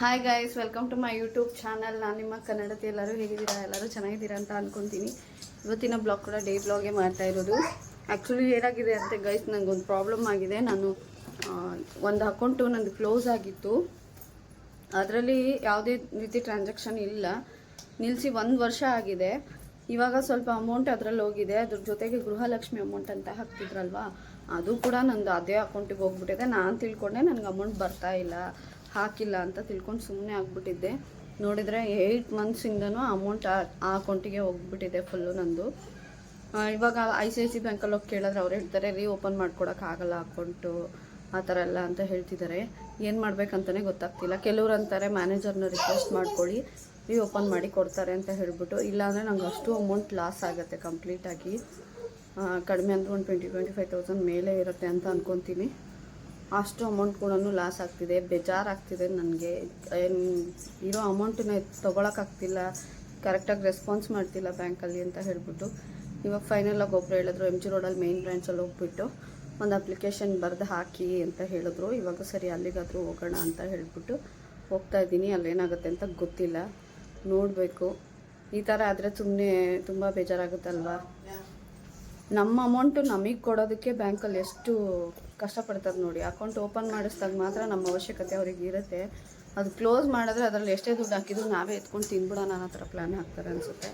Hi guys, welcome to my YouTube channel. ನಾನು ನಿಮ್ಮ ಕನ್ನಡತಿ. ಎಲ್ಲರೂ ಹೇಗಿದ್ದೀರಾ? ಎಲ್ಲರೂ ಚೆನ್ನಾಗಿದ್ದೀರಾ ಅಂತ ಅಂದ್ಕೊತೀನಿ. ಇವತ್ತಿನ ಬ್ಲಾಗ್ ಕೂಡ ಡೇ ಬ್ಲಾಗೇ ಮಾಡ್ತಾ ಇರೋದು. ಆ್ಯಕ್ಚುಲಿ ಏನಾಗಿದೆ ಅಂತ ಗೈಸ್, ನನಗೊಂದು ಪ್ರಾಬ್ಲಮ್ ಆಗಿದೆ. ನಾನು ಒಂದು ಅಕೌಂಟು ನಂದು ಕ್ಲೋಸ್ ಆಗಿತ್ತು. ಅದರಲ್ಲಿ ಯಾವುದೇ ರೀತಿ ಟ್ರಾನ್ಸಾಕ್ಷನ್ ಇಲ್ಲ, ನಿಲ್ಲಿಸಿ 1 ವರ್ಷ ಆಗಿದೆ. ಇವಾಗ ಸ್ವಲ್ಪ ಅಮೌಂಟ್ ಅದರಲ್ಲಿ ಹೋಗಿದೆ. ಅದ್ರ ಜೊತೆಗೆ ಗೃಹಲಕ್ಷ್ಮಿ ಅಮೌಂಟ್ ಅಂತ ಹಾಕ್ತಿದ್ರಲ್ವಾ, ಅದು ಕೂಡ ನಂದು ಅದೇ ಅಕೌಂಟಿಗೆ ಹೋಗ್ಬಿಟ್ಟಿದೆ. ನಾನು ತಿಳ್ಕೊಂಡೆ ನನಗೆ ಅಮೌಂಟ್ ಬರ್ತಾ ಇಲ್ಲ, ಹಾಕಿಲ್ಲ ಅಂತ ತಿಳ್ಕೊಂಡು ಸುಮ್ಮನೆ ಆಗಿಬಿಟ್ಟಿದ್ದೆ. ನೋಡಿದರೆ 8 ಮಂತ್ಸಿಂದನೂ ಅಮೌಂಟ್ ಆ ಅಕೌಂಟಿಗೆ ಹೋಗ್ಬಿಟ್ಟಿದೆ ಫುಲ್ಲು ನಂದು. ಇವಾಗ ICICI ಬ್ಯಾಂಕಲ್ಲಿ ಹೋಗಿ ಕೇಳಿದ್ರೆ ಅವ್ರು ಹೇಳ್ತಾರೆ ರೀಓಪನ್ ಮಾಡ್ಕೊಡೋಕ್ಕಾಗಲ್ಲ ಅಕೌಂಟು, ಆ ಥರ ಎಲ್ಲ ಅಂತ ಹೇಳ್ತಿದ್ದಾರೆ. ಏನು ಮಾಡಬೇಕಂತಲೇ ಗೊತ್ತಾಗ್ತಿಲ್ಲ. ಕೆಲವ್ರು ಅಂತಾರೆ ಮ್ಯಾನೇಜರ್ನ ರಿಕ್ವೆಸ್ಟ್ ಮಾಡ್ಕೊಳ್ಳಿ, ರೀಓಪನ್ ಮಾಡಿ ಕೊಡ್ತಾರೆ ಅಂತ ಹೇಳ್ಬಿಟ್ಟು. ಇಲ್ಲಾಂದರೆ ನಂಗೆ ಅಷ್ಟು ಅಮೌಂಟ್ ಲಾಸ್ ಆಗುತ್ತೆ ಕಂಪ್ಲೀಟಾಗಿ. ಕಡಿಮೆ ಅಂದರೆ ಒಂದು 20-25,000 ಮೇಲೆ ಇರುತ್ತೆ ಅಂತ ಅಂದ್ಕೊತೀನಿ. ಅಷ್ಟು ಅಮೌಂಟ್ ಕೂಡ ಲಾಸ್ ಆಗ್ತಿದೆ. ಬೇಜಾರಾಗ್ತಿದೆ ನನಗೆ. ಇರೋ ಅಮೌಂಟನ್ನ ತೊಗೊಳಕ್ಕಾಗ್ತಿಲ್ಲ, ಕರೆಕ್ಟಾಗಿ ರೆಸ್ಪಾನ್ಸ್ ಮಾಡ್ತಿಲ್ಲ ಬ್ಯಾಂಕಲ್ಲಿ ಅಂತ ಹೇಳ್ಬಿಟ್ಟು. ಇವಾಗ ಫೈನಲಾಗಿ ಒಬ್ಬರು ಹೇಳಿದ್ರು MG ರೋಡಲ್ಲಿ ಮೇನ್ ಬ್ರಾಂಚಲ್ಲಿ ಹೋಗ್ಬಿಟ್ಟು ಒಂದು ಅಪ್ಲಿಕೇಶನ್ ಬರೆದು ಹಾಕಿ ಅಂತ ಹೇಳಿದ್ರು. ಇವಾಗ ಸರಿ ಅಲ್ಲಿಗಾದರೂ ಹೋಗೋಣ ಅಂತ ಹೇಳ್ಬಿಟ್ಟು ಹೋಗ್ತಾ ಇದ್ದೀನಿ. ಅಲ್ಲೇನಾಗುತ್ತೆ ಅಂತ ಗೊತ್ತಿಲ್ಲ, ನೋಡಬೇಕು. ಈ ಥರ ಆದರೆ ಸುಮ್ಮನೆ ತುಂಬ ಬೇಜಾರಾಗುತ್ತಲ್ವ. ನಮ್ಮ ಅಮೌಂಟು ನಮಗೆ ಕೊಡೋದಕ್ಕೆ ಬ್ಯಾಂಕಲ್ಲಿ ಎಷ್ಟು ಕಷ್ಟಪಡ್ತಾರೆ ನೋಡಿ. ಅಕೌಂಟ್ ಓಪನ್ ಮಾಡಿಸಿದಾಗ ಮಾತ್ರ ನಮ್ಮ ಅವಶ್ಯಕತೆ ಅವ್ರಿಗೆ ಇರುತ್ತೆ. ಅದು ಕ್ಲೋಸ್ ಮಾಡಿದ್ರೆ ಅದರಲ್ಲಿ ಎಷ್ಟೇ ದುಡ್ಡು ಹಾಕಿದ್ರು ನಾವೇ ಎತ್ಕೊಂಡು ತಿನ್ಬಿಡೋಣ ಅನ್ನೋ ಥರ ಪ್ಲ್ಯಾನ್ ಹಾಕ್ತಾರೆ ಅನಿಸುತ್ತೆ.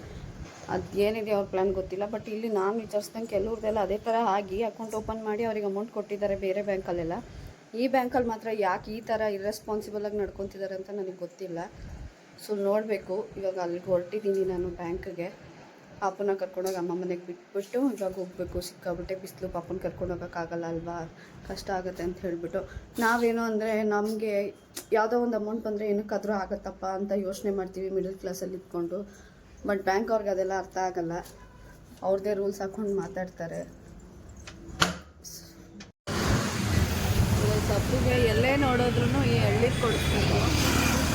ಅದು ಏನಿದೆ ಅವ್ರ ಪ್ಲ್ಯಾನ್ ಗೊತ್ತಿಲ್ಲ. ಬಟ್ ಇಲ್ಲಿ ನಾನು ವಿಚಾರಿಸ್ದಂಗೆ ಕೆಲವ್ರದ್ದೆಲ್ಲ ಅದೇ ಥರ ಆಗಿ ಅಕೌಂಟ್ ಓಪನ್ ಮಾಡಿ ಅವ್ರಿಗೆ ಅಮೌಂಟ್ ಕೊಟ್ಟಿದ್ದಾರೆ ಬೇರೆ ಬ್ಯಾಂಕಲ್ಲೆಲ್ಲ. ಈ ಬ್ಯಾಂಕಲ್ಲಿ ಮಾತ್ರ ಯಾಕೆ ಈ ಥರ ಇರ್ರೆಸ್ಪಾನ್ಸಿಬಲಾಗಿ ನಡ್ಕೊತಿದ್ದಾರೆ ಅಂತ ನನಗೆ ಗೊತ್ತಿಲ್ಲ. ಸೊ ನೋಡಬೇಕು. ಇವಾಗ ಅಲ್ಲಿಗೆ ಹೊರಟಿದ್ದೀನಿ ನಾನು ಬ್ಯಾಂಕ್ಗೆ. ಪಾಪನ ಕರ್ಕೊಂಡೋಗಿ ಅಮ್ಮ ಮನೆಗೆ ಬಿಟ್ಬಿಟ್ಟು ಇವಾಗ ಹೋಗಬೇಕು. ಸಿಕ್ಕಾಬಿಟ್ಟೆ ಬಿಸಿಲು, ಪಾಪನ ಕರ್ಕೊಂಡೋಗೋಕ್ಕಾಗಲ್ಲ ಅಲ್ವಾ, ಕಷ್ಟ ಆಗುತ್ತೆ ಅಂತ ಹೇಳಿಬಿಟ್ಟು. ನಾವೇನು ಅಂದರೆ ನಮಗೆ ಯಾವುದೋ ಒಂದು ಅಮೌಂಟ್ ಬಂದರೆ ಏನಕ್ಕಾದರೂ ಆಗುತ್ತಪ್ಪ ಅಂತ ಯೋಚನೆ ಮಾಡ್ತೀವಿ ಮಿಡಲ್ ಕ್ಲಾಸಲ್ಲಿ ಇದ್ಕೊಂಡು. ಬಟ್ ಬ್ಯಾಂಕ್ ಅವ್ರಿಗೆ ಅದೆಲ್ಲ ಅರ್ಥ ಆಗಲ್ಲ. ಅವ್ರದ್ದೇ ರೂಲ್ಸ್ ಹಾಕ್ಕೊಂಡು ಮಾತಾಡ್ತಾರೆ. ಸೊಪ್ಪಿಗೆ ಎಲ್ಲೇ ನೋಡಿದ್ರೂ ಈ ಎಳ್ನೀರು ಕೊಡಿಸ್ತೀನಿ,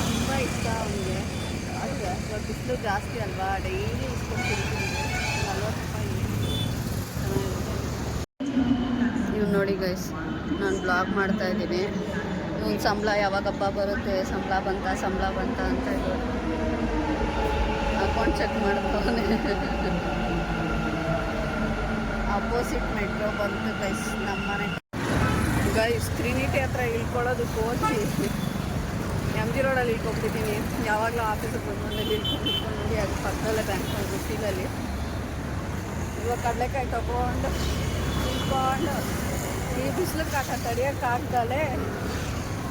ತುಂಬ ಇಷ್ಟ ಅವನಿಗೆ. ಅಲ್ವಾ, ಇವಾಗ ಬಿಸಿಲು ಜಾಸ್ತಿ ಅಲ್ವಾ, ಡೈಲಿ ಇಸ್ಕೊಂಡು ತಿಂತೀನಿ. 40 ರೂಪಾಯಿ. ನೀವು ನೋಡಿ ಗೈಸ್, ನಾನು ಬ್ಲಾಗ್ ಮಾಡ್ತಾಯಿದ್ದೀನಿ. ಇವನು ಸಂಬಳ ಯಾವಾಗಪ್ಪ ಬರುತ್ತೆ, ಸಂಬಳ ಬಂತ ಅಂತ ಇದು ಅಕೌಂಟ್ ಚೆಕ್ ಮಾಡ್ತಾನೆ. ಅಪೋಸಿಟ್ ಮೆಟ್ರೋ ಬಂತು ಗೈಸ್ ನಮ್ಮನೆ. ಗೈಸ್ ಟ್ರಿನಿಟಿ ಹತ್ರ ಇಳ್ಕೊಳ್ಳೋದಕ್ಕೆ ಹೋಗಿ MG ರೋಡಲ್ಲಿ ಇಳ್ಕೊಬಿಟ್ಟಿದ್ದೀನಿ. ಯಾವಾಗಲೂ ಆಫೀಸಿಗೆ ಬಂದು ಇಳ್ಕೊಂಡು ನೋಡಿ, ಅದು ಪಕ್ಕದಲ್ಲೇ ಬ್ಯಾಂಕ್ ಫೀಲಲ್ಲಿ. ಇವಾಗ ಕಡಲೆಕಾಯಿ ತೊಗೊಂಡು ತಿಳ್ಕೊಂಡು ಈ ಬಿಸಿಲು ಕಾಟ ತಡಿಯೋಕ್ಕಾಗ್ದಲೇ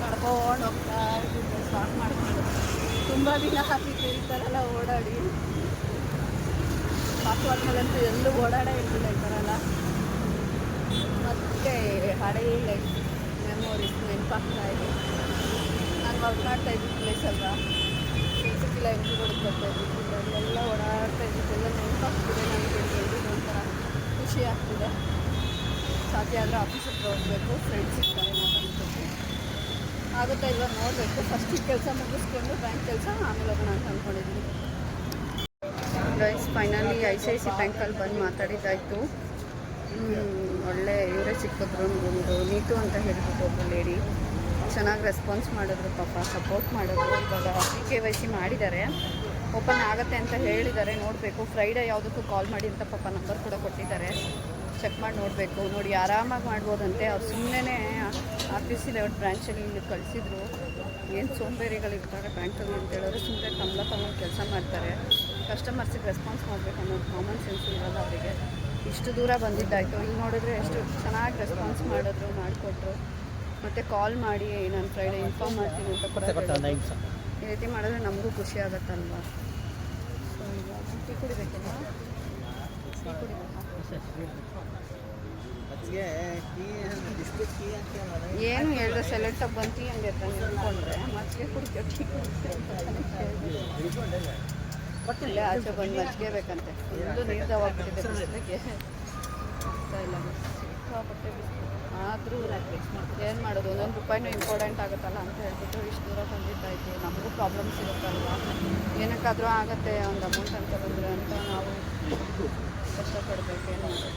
ನಡ್ಕೊಂಡು ಹೋಗ್ತಾ ಇದ್ದಿದ್ದೆ ಸ್ಟಾರ್ಟ್ ಮಾಡ್ಕೊಂಡು. ತುಂಬ ದಿನ ಹಾಕಿತ್ತು ಈ ಥರ ಎಲ್ಲ ಓಡಾಡಿ. ಪಾಪುವಾದ್ಮೇಲಂತೂ ಎಲ್ಲೂ ಓಡಾಡೇ ಇರ್ತಿಲ್ಲ ಈ ಥರ ಎಲ್ಲ. ಮತ್ತು ಹಳೆಯ ಮೆಮೊರೀಸ್ ನೆನಪಾಗ್ತಾ ಇದೆ. ನಾನು ವರ್ಕ್ ಮಾಡ್ತಾ ಇದ್ದಿದ್ದು ಪ್ಲೇಸ್ ಅಲ್ವಾ, ಕೆಲ್ಸಕ್ಕಿಲ್ಲ MG ರೋಡಿಗೆ ಬರ್ತಾ ಇದ್ದಿದ್ದು, ಅಲ್ಲೆಲ್ಲ ಓಡಾಡ್ತಾ ಇದ್ದಿದ್ದೆಲ್ಲ ನೆನಪಾಗ್ತಿದೆ ನನಗೆ. ಎಲ್ರಿಗೂ ಒಂಥರ ಖುಷಿ ಆಗ್ತಿದೆ. ಸಾಧ್ಯ ಆದರೆ ಆಫೀಸಿಗೆ ಹೋಗಬೇಕು, ಫ್ರೆಂಡ್ಸ್ ಸಿಗ್ತಾರೆ, ಮಾತಾಡ್ಬೇಕು. ಆಗುತ್ತಾ ಇಲ್ವಾ ನೋಡಬೇಕು. ಫಸ್ಟಿಗೆ ಕೆಲಸ ಮುಗಿಸ್ಕೊಂಡು ಬ್ಯಾಂಕ್ ಕೆಲಸ ಆಮೇಲೆ ಹೋಗೋಣ ಅಂತ ಅಂದ್ಕೊಂಡಿದ್ದೀನಿ. ಗೈಸ್ ಫೈನಲಿ ICICI ಬ್ಯಾಂಕಲ್ಲಿ ಬಂದು ಮಾತಾಡಿದ್ದಾಯಿತು. ಒಳ್ಳೆ ಇವರೇ ಸಿಕ್ಕಿದ್ರು. ಒಂದು ನೀತು ಅಂತ ಹೇಳ್ಬಿಟ್ಟು ಒಬ್ಬರು ಲೇಡಿ ಚೆನ್ನಾಗಿ ರೆಸ್ಪಾನ್ಸ್ ಮಾಡಿದ್ರು, ಪಾಪ ಸಪೋರ್ಟ್ ಮಾಡಿದ್ರು. ಇವಾಗ KYC ಮಾಡಿದ್ದಾರೆ, ಓಪನ್ ಆಗುತ್ತೆ ಅಂತ ಹೇಳಿದ್ದಾರೆ. ನೋಡಬೇಕು. ಫ್ರೈಡೇ ಯಾವುದಕ್ಕೂ ಕಾಲ್ ಮಾಡಿ ಅಂತ ಪಾಪ ನಂಬರ್ ಕೂಡ ಕೊಟ್ಟಿದ್ದಾರೆ. ಚೆಕ್ ಮಾಡಿ ನೋಡಬೇಕು. ನೋಡಿ ಆರಾಮಾಗಿ ಮಾಡ್ಬೋದಂತೆ. ಅವ್ರು ಸುಮ್ಮನೆ RTC ಬ್ರಾಂಚಲ್ಲಿ ಇಲ್ಲಿ ಕಳಿಸಿದ್ರು. ಏನು ಸೋಂಬೇರಿಗಳಿರ್ತಾರೆ ಬ್ಯಾಂಕಲ್ಲಿ ಅಂತ ಹೇಳಿದ್ರೆ ಸುಮ್ಮನೆ ತಗೊಂಡು ಕೆಲಸ ಮಾಡ್ತಾರೆ. ಕಸ್ಟಮರ್ಸಿಗೆ ರೆಸ್ಪಾನ್ಸ್ ಮಾಡಬೇಕು ಅನ್ನೋ ಕಾಮನ್ ಸೆನ್ಸ್ ಇರೋಲ್ಲ ಅವರಿಗೆ. ಇಷ್ಟು ದೂರ ಬಂದಿದ್ದಾಯಿತು. ಇಲ್ಲಿ ನೋಡಿದ್ರೆ ಎಷ್ಟು ಚೆನ್ನಾಗಿ ರೆಸ್ಪಾನ್ಸ್ ಮಾಡಿಕೊಟ್ರು. ಮತ್ತು ಕಾಲ್ ಮಾಡಿ ನಾನು ಫ್ರೈಡೇ ಇನ್ಫಾರ್ಮ್ ಮಾಡ್ತೀನಿ ಅಂತ ಕೂಡ. ಈ ರೀತಿ ಮಾಡಿದ್ರೆ ನಮಗೂ ಖುಷಿ ಆಗುತ್ತಲ್ವ. ಸೊ ಇವಾಗ ಟೀ ಕುಡಿಬೇಕಲ್ಲ, ಟೀ ಕುಡಿಬೇಕಾ? ಏನು ಹೇಳಿದ್ರೆ ಸೆಲೆಕ್ಟಾಗಿ ಬಂತು ಹಂಗೆ ನಿಂತ್ಕೊಂಡ್ರೆ ಮಜ್ಜಿಗೆ ಕುಡಿತೀವಿ. ಟೀ ಕುಡಿತೀವಿ ಆಚೆ ಬಂದು ಮಜ್ಜಿಗೆ ಬೇಕಂತೆ. ಒಂದು ನೀರ್ದಾವಾಗ್ಬಿಟ್ಟಿದೆ ಬಿಸಿಲಿಗೆ, ಆಗ್ತಾ ಇಲ್ಲ. ಸಿಕ್ಕಾಪಟ್ಟೆ ಬಿಸಿಲು. ಆದರೂ ಏನು ಮಾಡೋದು, 1 ರೂಪಾಯಿನೂ ಇಂಪಾರ್ಟೆಂಟ್ ಆಗುತ್ತಲ್ಲ ಅಂತ ಹೇಳ್ಬಿಟ್ಟು ಇಷ್ಟು ದೂರ ಬಂದಿದ್ದಾಯಿತು. ನಮಗೂ ಪ್ರಾಬ್ಲಮ್ಸ್ ಇರುತ್ತಲ್ವ, ಏನಕ್ಕಾದರೂ ಆಗುತ್ತೆ ಒಂದು ಅಮೌಂಟ್ ಅಂತ ಬಂದರೆ ಅಂತ ನಾವು ಕಷ್ಟಪಡಬೇಕು. ಏನು ಮಾಡೋದು,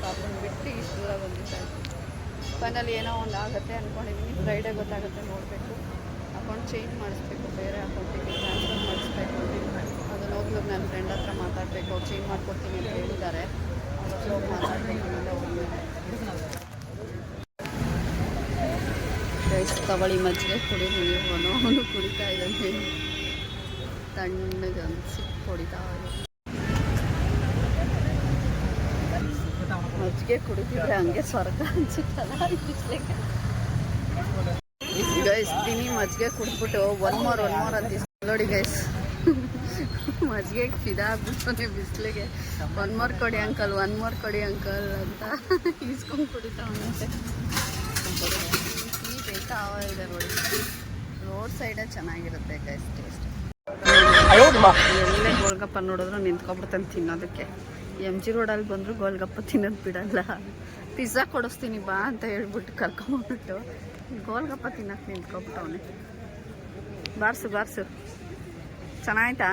ಪ್ರಾಬ್ಲಮ್ ಬಿಟ್ಟು ಇಷ್ಟು ದೂರ ಬಂದಿದ್ದಾಯಿತು. ಫೈನಲಿ ಏನೋ ಒಂದು ಆಗುತ್ತೆ ಅಂದ್ಕೊಂಡಿದ್ದೀನಿ. ಫ್ರೈಡೇ ಗೊತ್ತಾಗುತ್ತೆ, ನೋಡಬೇಕು. ಅಕೌಂಟ್ ಚೇಂಜ್ ಮಾಡಿಸ್ಬೇಕು, ಬೇರೆ ಅಕೌಂಟಿಗೆ ಟ್ರಾನ್ಸ್ಫರ್ ಮಾಡಿಸ್ಬೇಕು. ಅದನ್ನು ಹೋಗ್ಲಿಕ್ಕೆ ನನ್ನ ಫ್ರೆಂಡ್ ಹತ್ರ ಮಾತಾಡಬೇಕು. ಅವ್ರು ಚೇಂಜ್ ಮಾಡ್ಕೊಡ್ತೀನಿ ಅಂತ ಹೇಳಿದ್ದಾರೆ. ಅವ್ರ ಹೋಗಿ ಮಾತಾಡಬೇಕು. ಗೈಸ್ ತವಳಿ ಮಜ್ಜಿಗೆ ಕುಡಿದೀನಿ. ಅವನು ಕುಡಿತಾ ಇದ್ದಾನೆ. ತಣ್ಣಗೆ ಅನಿಸಿ ಕುಡಿತಾ ಇದೆ. ಮಜ್ಜಿಗೆ ಕುಡಿತಿದ್ರೆ ಹಂಗೆ ಸ್ವರ್ಗ ಅನ್ಸುತ್ತಲ್ಲ ಬಿಸ್ಲಿಗೆ. ಗೈಸ್ ತಿನಿ ಮಜ್ಜಿಗೆ ಕುಡಿದ್ಬಿಟ್ಟು ಒನ್ ಮೋರ್ ಅಂತ ನೋಡಿ ಗೈಸ್. ಮಜ್ಜಿಗೆಗೆ ಫಿದಾ ಆಗ್ಬಿಡ್ತಾನೆ ಬಿಸಿಲಿಗೆ. ಒನ್ ಮೋರ್ ಕೊಡಿ ಅಂಕಲ್ ಅಂತ ಈಸ್ಕೊಂಡು ಕುಡಿತಾವನಂತೆ. ಈ ಬೇಕಾ ಇದೆ ನೋಡಿ. ರೋಡ್ ಸೈಡೇ ಚೆನ್ನಾಗಿರುತ್ತೆ ಗೈಸ್ ಟೇಸ್ಟ್. ಎಲ್ಲೇ ಗೋಲ್ಗಪ್ಪ ನೋಡಿದ್ರು ನಿಂತ್ಕೊಬಿಡ್ತಾನೆ ತಿನ್ನೋದಕ್ಕೆ. MG ರೋಡಲ್ಲಿ ಬಂದರೂ ಗೋಲ್ಗಪ್ಪ ತಿನ್ನೋದು ಬಿಡಲ್ಲ. ಪಿಜ್ಜಾ ಕೊಡಿಸ್ತೀನಿ ಬಾ ಅಂತ ಹೇಳ್ಬಿಟ್ಟು ಕರ್ಕೊಂಡ್ಬಿಟ್ಟು ಗೋಲ್ಗಪ್ಪ ತಿನ್ನೋಕೆ ನಿಂತ್ಕೊಬಿಟ್ಟವನೆ. ಬಾರ್ಸು ಚೆನ್ನಾಯ್ತಾ?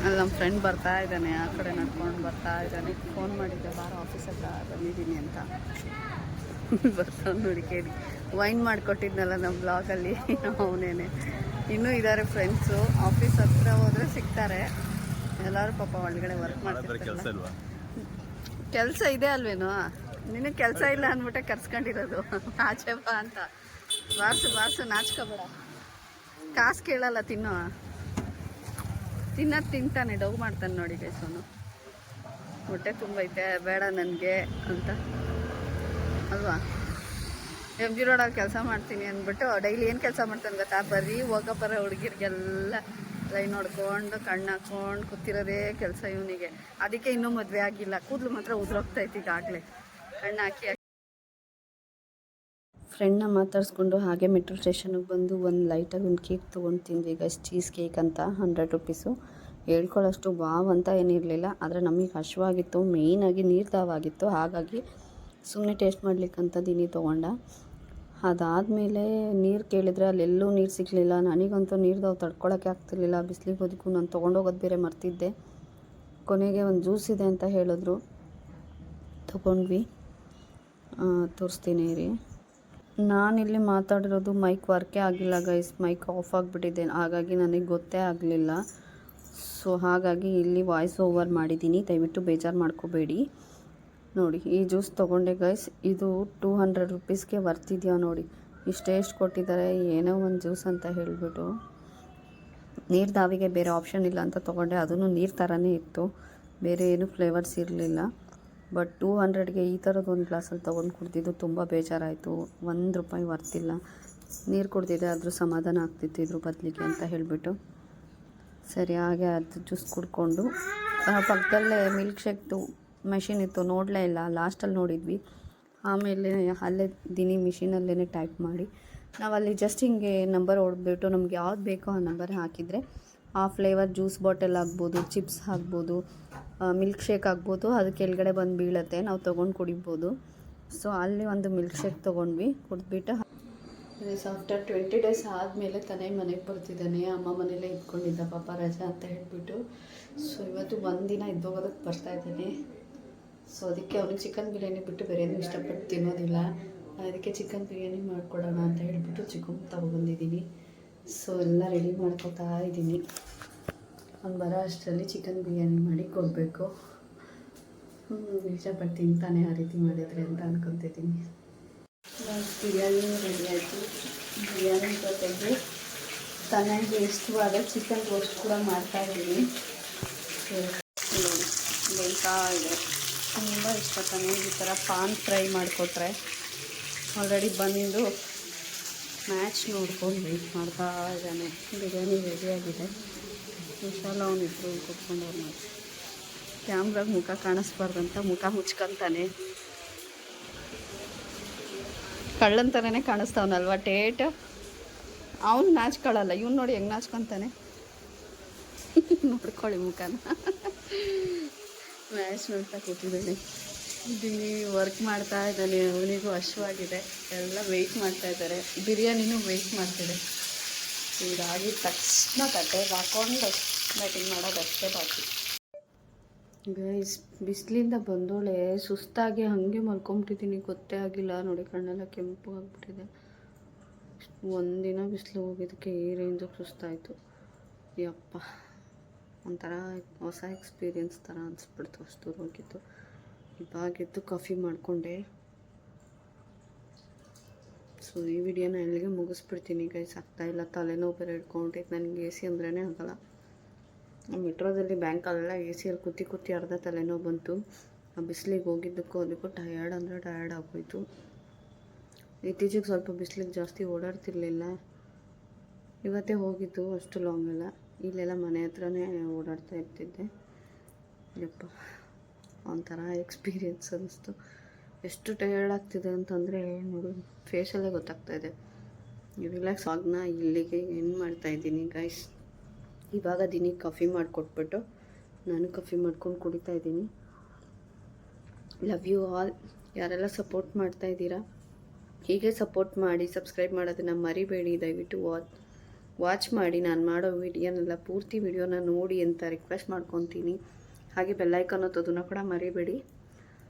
ಅಲ್ಲಿ ನಮ್ಮ ಫ್ರೆಂಡ್ ಬರ್ತಾ ಇದ್ದಾನೆ, ಆ ಕಡೆ ನಡ್ಕೊಂಡು ಬರ್ತಾ ಇದ್ದಾನೆ. ಫೋನ್ ಮಾಡಿದ್ದೆ ಬಾರ ಆಫೀಸ್ ಹತ್ರ ಬಂದಿದ್ದೀನಿ ಅಂತ. ಬರ್ತಾವೆ ನೋಡಿ ಕೇಳಿ. ವೈನ್ ಮಾಡಿಕೊಟ್ಟಿದ್ನಲ್ಲ ನಮ್ಮ ಬ್ಲಾಗಲ್ಲಿ ಅವನೇನೆ. ಇನ್ನೂ ಇದ್ದಾರೆ ಫ್ರೆಂಡ್ಸು. ಆಫೀಸ್ ಹತ್ರ ಹೋದರೆ ಸಿಗ್ತಾರೆ ಎಲ್ಲರೂ. ಪಾಪ ಒಳಗಡೆ ವರ್ಕ್ ಮಾಡ್ತಿರ್ತಾರಲ್ಲ. ಕೆಲಸ ಇದೆ ಅಲ್ವೇನೋ ನಿನಗೆ? ಕೆಲಸ ಇಲ್ಲ ಅಂದ್ಬಿಟ್ಟೆ ಕರ್ಸ್ಕೊಂಡಿರೋದು ಆಚೆ ಬಾ ಅಂತ. ಬಾರ್ಸು ನಾಚ್ಕೋಬೇಡ. ಕಾಸು ಕೇಳಲ್ಲ, ತಿನ್ನೋದು ತಿಂತಾನೆ. ಡೌ ಮಾಡ್ತಾನೆ ನೋಡಿ ಗೈಸೋನು. ಹೊಟ್ಟೆ ತುಂಬೈತೆ ಬೇಡ ನನಗೆ ಅಂತ ಅಲ್ವಾ. MG ರೋಡಲ್ಲಿ ಕೆಲಸ ಮಾಡ್ತೀನಿ ಅಂದ್ಬಿಟ್ಟು ಡೈಲಿ ಏನು ಕೆಲಸ ಮಾಡ್ತಾನೆ ಗೊತ್ತಾ? ಬರೀ ಹೋಗಬ್ಬರ ಹುಡುಗಿರಿಗೆಲ್ಲ ಲೈನ್ ಹೊಡ್ಕೊಂಡು ಕಣ್ಣು ಹಾಕ್ಕೊಂಡು ಕೂತಿರೋದೇ ಕೆಲಸ ಇವನಿಗೆ. ಅದಕ್ಕೆ ಇನ್ನೂ ಮದುವೆ ಆಗಿಲ್ಲ. ಕೂದಲು ಮಾತ್ರ ಉದುರೋಗ್ತೈತಿ ಈಗಾಗಲೇ ಕಣ್ಣು ಹಾಕಿ. ಫ್ರೆಂಡ್ನ ಮಾತಾಡಿಸ್ಕೊಂಡು ಹಾಗೆ ಮೆಟ್ರೋ ಸ್ಟೇಷನ್ಗೆ ಬಂದು ಒಂದು ಲೈಟಾಗಿ ಒಂದು ಕೇಕ್ ತೊಗೊಂಡು ತಿಂದ್ವಿ ಗೈಸ್. ಚೀಸ್ ಕೇಕ್ ಅಂತ 100 ರೂಪೀಸು. ಹೇಳ್ಕೊಳ್ಳೋಷ್ಟು ವಾವ್ ಅಂತ ಏನಿರಲಿಲ್ಲ. ಆದರೆ ನಮಗೆ ಹಶ್ವಾಗಿತ್ತು, ಮೇಯ್ನಾಗಿ ನೀರ್ದಾವಾಗಿತ್ತು. ಹಾಗಾಗಿ ಸುಮ್ಮನೆ ಟೇಸ್ಟ್ ಮಾಡ್ಲಿಕ್ಕಂತ ದಿನಿ ತೊಗೊಂಡ. ಅದಾದಮೇಲೆ ನೀರು ಕೇಳಿದರೆ ಅಲ್ಲೆಲ್ಲೂ ನೀರು ಸಿಗಲಿಲ್ಲ. ನನಗಂತೂ ನೀರ್ದಾವ್ ತಡ್ಕೊಳಕ್ಕೆ ಆಗ್ತಿರ್ಲಿಲ್ಲ. ಬಿಸಿಲಿಗೆ ಹೋದಕ್ಕೂ ನಾನು ತೊಗೊಂಡೋಗೋದು ಬೇರೆ ಮರ್ತಿದ್ದೆ. ಕೊನೆಗೆ ಒಂದು ಜ್ಯೂಸ್ ಇದೆ ಅಂತ ಹೇಳಿದ್ರು, ತೊಗೊಂಡ್ವಿ. ತೋರಿಸ್ತೀನಿ ರೀ. ನಾನಿಲ್ಲಿ ಮಾತಾಡಿರೋದು ಮೈಕ್ ವರ್ಕೇ ಆಗಿಲ್ಲ ಗೈಸ್. ಮೈಕ್ ಆಫ್ ಆಗಿಬಿಟ್ಟಿದೆ, ಹಾಗಾಗಿ ನನಗೆ ಗೊತ್ತೇ ಆಗಲಿಲ್ಲ. ಸೊ ಹಾಗಾಗಿ ಇಲ್ಲಿ ವಾಯ್ಸ್ ಓವರ್ ಮಾಡಿದ್ದೀನಿ. ದಯವಿಟ್ಟು ಬೇಜಾರು ಮಾಡ್ಕೋಬೇಡಿ. ನೋಡಿ ಈ ಜ್ಯೂಸ್ ತೊಗೊಂಡೆ ಗೈಸ್. ಇದು 200 ರೂಪೀಸ್ಗೆ ವರ್ತಿದೆಯಾ ನೋಡಿ. ಇಷ್ಟೆಷ್ಟು ಕೊಟ್ಟಿದ್ದಾರೆ. ಏನೋ ಒಂದು ಜ್ಯೂಸ್ ಅಂತ ಹೇಳಿಬಿಟ್ಟು ನೀರು ದಾವಿಗೆ ಬೇರೆ ಆಪ್ಷನ್ ಇಲ್ಲ ಅಂತ ತೊಗೊಂಡೆ. ಅದೂ ನೀರು ಥರನೇ ಇತ್ತು, ಬೇರೆ ಏನೂ ಫ್ಲೇವರ್ಸ್ ಇರಲಿಲ್ಲ. ಬಟ್ 200ಗೆ ಈ ಥರದ್ದು ಒಂದು ಗ್ಲಾಸಲ್ಲಿ ತೊಗೊಂಡು ಕುಡ್ದಿದ್ದು ತುಂಬ ಬೇಜಾರಾಯಿತು. ₹1 ವರ್ತಿಲ್ಲ. ನೀರು ಕುಡ್ದಿದ್ದೆ ಆದರೂ ಸಮಾಧಾನ ಆಗ್ತಿತ್ತು ಇದ್ರ ಬದಲಿಗೆ ಅಂತ ಹೇಳಿಬಿಟ್ಟು ಸರಿ ಹಾಗೆ ಅದು ಜ್ಯೂಸ್ ಕುಡ್ಕೊಂಡು ಪಕ್ಕದಲ್ಲೇ ಮಿಲ್ಕ್ ಶೇಕ್ದು ಮೆಷಿನ್ ಇತ್ತು, ನೋಡಲೇ ಇಲ್ಲ. ಲಾಸ್ಟಲ್ಲಿ ನೋಡಿದ್ವಿ. ಆಮೇಲೆ ಅಲ್ಲೇ ದಿನಿ ಮಿಷಿನಲ್ಲೇ ಟೈಪ್ ಮಾಡಿ ನಾವಲ್ಲಿ ಜಸ್ಟ್ ಹಿಂಗೆ ನಂಬರ್ ಹೊಡೆದ್ಬಿಟ್ಟು ನಮ್ಗೆ ಯಾವ್ದು ಬೇಕೋ ಆ ನಂಬರ್ ಹಾಕಿದರೆ ಆ ಫ್ಲೇವರ್ ಜ್ಯೂಸ್ ಬಾಟಲ್ ಆಗ್ಬೋದು, ಚಿಪ್ಸ್ ಆಗ್ಬೋದು, ಮಿಲ್ಕ್ ಶೇಕ್ ಆಗ್ಬೋದು, ಅದು ಕೆಳಗಡೆ ಬಂದು ಬೀಳುತ್ತೆ. ನಾವು ತೊಗೊಂಡು ಕುಡಿಬೋದು. ಸೊ ಅಲ್ಲಿ ಒಂದು ಮಿಲ್ಕ್ ಶೇಕ್ ತೊಗೊಂಡ್ವಿ. ಕುಡಿದ್ಬಿಟ್ಟು ಆಫ್ಟರ್ 20 ಡೇಸ್ ಆದಮೇಲೆ ತಾನೇ ಮನೆಗೆ ಬರ್ತಿದ್ದಾನೆ. ಅಮ್ಮ ಮನೇಲೇ ಇದ್ಕೊಂಡಿದ್ದ ಪಾಪ ರಜಾ ಅಂತ ಹೇಳ್ಬಿಟ್ಟು. ಸೊ ಇವತ್ತು ಒಂದಿನ ಇದ್ದೋಗೋದಕ್ಕೆ ಬರ್ತಾಯಿದ್ದಾನೆ. ಸೊ ಅದಕ್ಕೆ ಅವನಿಗೆ ಚಿಕನ್ ಬಿರಿಯಾನಿ ಬಿಟ್ಟು ಬೇರೆ ಏನೂ ಇಷ್ಟಪಟ್ಟು ತಿನ್ನೋದಿಲ್ಲ. ಅದಕ್ಕೆ ಚಿಕನ್ ಬಿರಿಯಾನಿ ಮಾಡಿಕೊಡೋಣ ಅಂತ ಹೇಳ್ಬಿಟ್ಟು ಚಿಕನ್ ತೊಗೊಬಂದಿದ್ದೀನಿ. ಸೊ ಎಲ್ಲ ರೆಡಿ ಮಾಡ್ಕೊತಾ ಇದ್ದೀನಿ. ಅವ್ನು ಬರೋ ಅಷ್ಟರಲ್ಲಿ ಚಿಕನ್ ಬಿರಿಯಾನಿ ಮಾಡಿ ಕೊಡಬೇಕು. ಇಷ್ಟಪಟ್ಟು ತಿಂತಾನೆ ಆ ರೀತಿ ಮಾಡಿದರೆ ಅಂತ ಅಂದ್ಕೊತಿದ್ದೀನಿ. ಬಿರಿಯಾನಿ ರೆಡಿ ಆಯಿತು. ಬಿರಿಯಾನಿ ಜೊತೆಗೆ ತನಗೆ ಇಷ್ಟವಾದ ಚಿಕನ್ ರೋಸ್ಟ್ ಕೂಡ ಮಾಡ್ತಾಯಿದ್ದೀನಿ. ನೋಡಿ ಬೇಯ್ತಾ ಇದೆ. ತುಂಬ ಇಷ್ಟ ತಾನೇ ಈ ಥರ ಪಾನ್ ಫ್ರೈ ಮಾಡಿಕೊಟ್ರೆ. ಆಲ್ರೆಡಿ ಬಂದು ಮ್ಯಾಚ್ ನೋಡ್ಕೊಂಡು ವೆಯ್ಟ್ ಮಾಡ್ತಾ ಇದ್ದಾನೆ. ಬಿರಿಯಾನಿ ರೆಡಿಯಾಗಿದೆ. ವಿಶಾಲ ಅವನಿಬ್ಬರು ಕೂತ್ಕೊಂಡು ಅವ್ರು ಮಾಡಿ ಕ್ಯಾಮ್ರಾಗ ಮುಖ ಕಾಣಿಸ್ಬಾರ್ದಂತ ಮುಖ ಮುಚ್ಕೊತಾನೆ. ಕಳ್ಳಂತನೇ ಕಾಣಿಸ್ತಾವನಲ್ವ ಟೇಟ್. ಅವ್ನು ನಾಚ್ಕೊಳ್ಳಲ್ಲ, ಇವ್ನು ನೋಡಿ ಹೆಂಗೆ ನಾಚ್ಕೊತಾನೆ. ನೋಡ್ಕೊಳ್ಳಿ ಮುಖನ. ಮ್ಯಾಚ್ ನೋಡ್ತಾ ಕೂತಿದ್ದಾನೆ. ದಿನಿ ವರ್ಕ್ ಮಾಡ್ತಾ ಇದ್ದಾನೆ. ಅವನಿಗೂ ಹಶ್ವಾಗಿದೆ. ಎಲ್ಲ ವೆಯ್ಟ್ ಮಾಡ್ತಾ ಇದ್ದಾರೆ. ಬಿರಿಯಾನಿನೂ ವೆಯ್ಟ್ ಮಾಡ್ತಿದೆ. ಇದಾಗಿದ್ದ ತಕ್ಷಣ ತಟ್ಟೆಗೆ ಹಾಕ್ಕೊಂಡು ಬ್ಯಾಟಿಂಗ್ ಮಾಡೋದು ಅಷ್ಟೇ ಬಾಕಿ. ಗೈಸ್ ಬಿಸಿಲಿಂದ ಬಂದೋಳೆ ಸುಸ್ತಾಗಿ ಹಾಗೆ ಮಲ್ಕೊಂಬಿಟ್ಟಿದ್ದೀನಿ, ಗೊತ್ತೇ ಆಗಿಲ್ಲ ನೋಡಿ, ಕಣ್ಣೆಲ್ಲ ಕೆಂಪು ಆಗಿಬಿಟ್ಟಿದೆ. ಒಂದಿನ ಬಿಸಿಲು ಹೋಗಿದ್ದಕ್ಕೆ ಈ ರೇಂಜಿಗೆ ಸುಸ್ತಾಯಿತು. ಯಪ್ಪ, ಒಂಥರ ಹೊಸ ಎಕ್ಸ್ಪೀರಿಯನ್ಸ್ ಥರ ಅನಿಸ್ಬಿಡ್ತು, ಅಷ್ಟು ಹೋಗಿತ್ತು. ಇವಾಗಿದ್ದು ಕಾಫಿ ಮಾಡಿಕೊಂಡೆ. ಸೊ ಈ ವಿಡಿಯೋನ ಎಲ್ಲಿಗೆ ಮುಗಿಸ್ಬಿಡ್ತೀನಿ ಗೈಸ್, ಆಗ್ತಾಯಿಲ್ಲ, ತಲೆನೋವು ಬೇರೆ ಹಿಡ್ಕೊಂಡೈತೆ ನನಗೆ. ಎ ಸಿ ಅಂದ್ರೇ ಆಗಲ್ಲ. ಮೆಟ್ರೋದಲ್ಲಿ ಬ್ಯಾಂಕಲ್ಲೆಲ್ಲ ಎ ಸಿಯಲ್ಲಿ ಕೂತಿ ಅರ್ಧ ತಲೆನೋವು ಬಂತು. ಆ ಬಿಸಿಲಿಗೆ ಹೋಗಿದ್ದಕ್ಕೂ ಅದಕ್ಕೂ ಟಯರ್ಡ್ ಅಂದರೆ ಟಯರ್ಡ್ ಆಗೋಯಿತು. ಇತ್ತೀಚೆಗೆ ಸ್ವಲ್ಪ ಬಿಸಿಲಿಗೆ ಜಾಸ್ತಿ ಓಡಾಡ್ತಿರ್ಲಿಲ್ಲ. ಇವತ್ತೇ ಹೋಗಿದ್ದು, ಅಷ್ಟು ಲಾಂಗ್ ಎಲ್ಲ ಇಲ್ಲೆಲ್ಲ ಮನೆ ಹತ್ರನೇ ಓಡಾಡ್ತಾ ಇರ್ತಿದ್ದೆ. ಯಪ್ಪ, ಒಂಥರ ಎಕ್ಸ್ಪೀರಿಯನ್ಸ್ ಅನ್ನಿಸ್ತು. ಎಷ್ಟು ಟಯರ್ಡ್ ಆಗ್ತಿದೆ ಅಂತಂದರೆ ನೋಡಿ, ಫೇಶಲ್ಲೇ ಗೊತ್ತಾಗ್ತಾಯಿದೆ. ರಿಲ್ಯಾಕ್ಸ್ ಆಗನ ಇಲ್ಲಿಗೆ ಏನು ಮಾಡ್ತಾಯಿದ್ದೀನಿ ಗೈಸ್. ಇವಾಗ ದಿನಕ್ಕೆ ಕಾಫಿ ಮಾಡಿಕೊಟ್ಬಿಟ್ಟು ನಾನು ಕಾಫಿ ಮಾಡ್ಕೊಂಡು ಕುಡಿತಾಯಿದ್ದೀನಿ. Love you all. ಯಾರೆಲ್ಲ ಸಪೋರ್ಟ್ ಮಾಡ್ತಾಯಿದ್ದೀರಾ ಹೀಗೆ ಸಪೋರ್ಟ್ ಮಾಡಿ, ಸಬ್ಸ್ಕ್ರೈಬ್ ಮಾಡೋದನ್ನು ಮರಿಬೇಡಿ. ದಯವಿಟ್ಟು ವಾಚ್ ಮಾಡಿ, ನಾನು ಮಾಡೋ ವಿಡಿಯೋನೆಲ್ಲ ಪೂರ್ತಿ ವಿಡಿಯೋನ ನೋಡಿ ಅಂತ ರಿಕ್ವೆಸ್ಟ್ ಮಾಡ್ಕೊತೀನಿ. ಹಾಗೆ ಬೆಲ್ಲೈಕನ್ ಒತ್ತೋದನ್ನು ಕೂಡ ಮರಿಬೇಡಿ.